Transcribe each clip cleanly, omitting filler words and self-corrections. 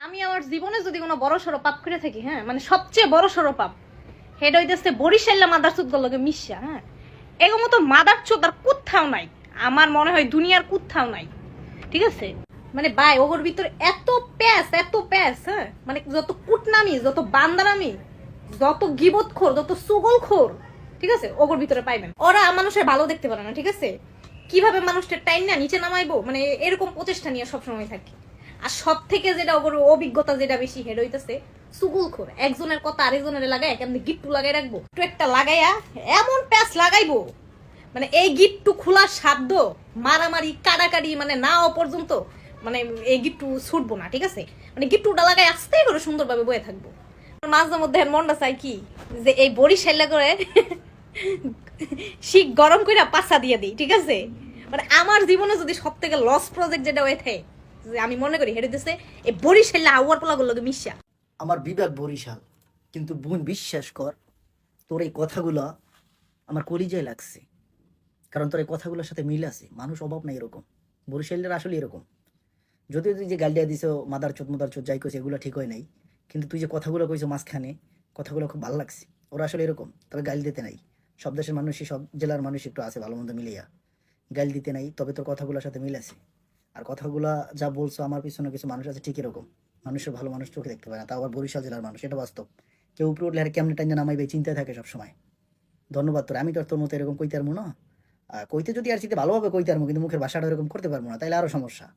আমি আমার জীবনে যদি কোনো বড় সড়ো পাপ করে থাকি, হ্যাঁ মানে সবচেয়ে বড় সড়ো পাপ হেড হইতেছে বরিশাল্লা মাদার চোদ লগে মিশা। হ্যাঁ এরকম মতো মাদার চোদ আর কোথাও নাই, আমার মনে হয় দুনিয়ার কোথাও নাই। ঠিক আছে, মানে ভাই ওগর ভিতরে এত প্যাস, হ্যাঁ মানে যত কুটনামি, যত বান্দারামি, যত গিবতখোর, যত সুগলখোর, ঠিক আছে ওগর ভিতরে পাইবেন। ওরা মানুষের ভালো দেখতে পারে না, ঠিক আছে কিভাবে মানুষটা টাইম না নিচে নামাইবো, মানে এরকম প্রচেষ্টা নিয়ে সবসময় থাকি। আর সব থেকে যেটা ওর অভিজ্ঞতা যেটা বেশি হেড হইতেছে সুগুলখোর। একজনের কথা আরেকজনের লাগাই কেমনি গিট্টু লাগাই রাখবো, একটু একটা লাগাইয়া এমন প্যাচ লাগাইবো মানে এই গিট্টু খোলার সাধ্য মারামারি কাটাকাটি মানে না পর্যন্ত মানে এই গিট্টু ছুটবো না। ঠিক আছে, মানে গিট্টুটা লাগাই আস্তে করে সুন্দরভাবে বয়ে থাকবো। মাঝে মধ্যে মনটা চাই কি যে এই বরিশাইলা করে শিক গরম করে পাশা দিয়ে দিই। ঠিক আছে, মানে আমার জীবনে যদি সব থেকে লস প্রজেক্ট যেটা হয়ে থাকে যে আমি মনে করি হেঁটে দিচ্ছে এই বরিশাইলা আউয়ার পোলাগুলো মিশা। আমার বিবেক বরিশাল, কিন্তু বোন বিশ্বাস কর তোর এই কথাগুলো আমার কলিজায় লাগছে, কারণ তোর এই কথাগুলোর সাথে মিল আছে। মানুষ অভাব নাই এরকম, বরিশালের আসলে এরকম। যদিও তুই যে গালিয়া দিছো মাদার চোদ যাই কইছে এগুলো ঠিক হয় নাই, কিন্তু তুই যে কথাগুলো কইছো মাঝখানে, কথাগুলো খুব ভালো লাগছে। ওরা আসলে এরকম, তবে গালি দিতে নাই। সব দেশের মানুষই, সব জেলার মানুষ একটু আছে ভালো মন্দ মিলিয়া, গালি দিতে নাই। তবে তোর কথাগুলোর সাথে মিল আছে। আর কথাগুলা যা বলছো, আমার পিছনে কিছু মানুষ আছে ঠিক এরকম, মানুষের ভালো মানুষ চোখে দেখতে পায় না, তা আবার বরিশাল জেলার মানুষ, এটা বাস্তব। কেউ উপরে উঠলে আর কেমনে টাইনে নামাইবে চিন্তায় থাকে সবসময়। ধন্যবাদ তোর। আমি তোর মতো এরকম কইতে পারবো না, কইতে যদি আর চিন্তা ভালোভাবে কইতে পারবো, কিন্তু মুখের ভাষাটা এরকম করতে পারবো না, তাইলে আরো সমস্যা।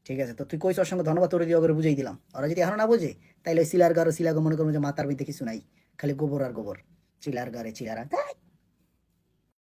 ঠিক আছে, তো তুই কইস ওর সঙ্গে ধন্যবাদ, তোর দিয়ে করে বুঝাই দিলাম। ওরা যদি এখনো না বোঝে তাইলে সিলার গারো সিলাগো মনে করবো যে মাথার ভিতরে কিছু নাই, খালি গোবর আর গোবর। চিলার গারে চিলার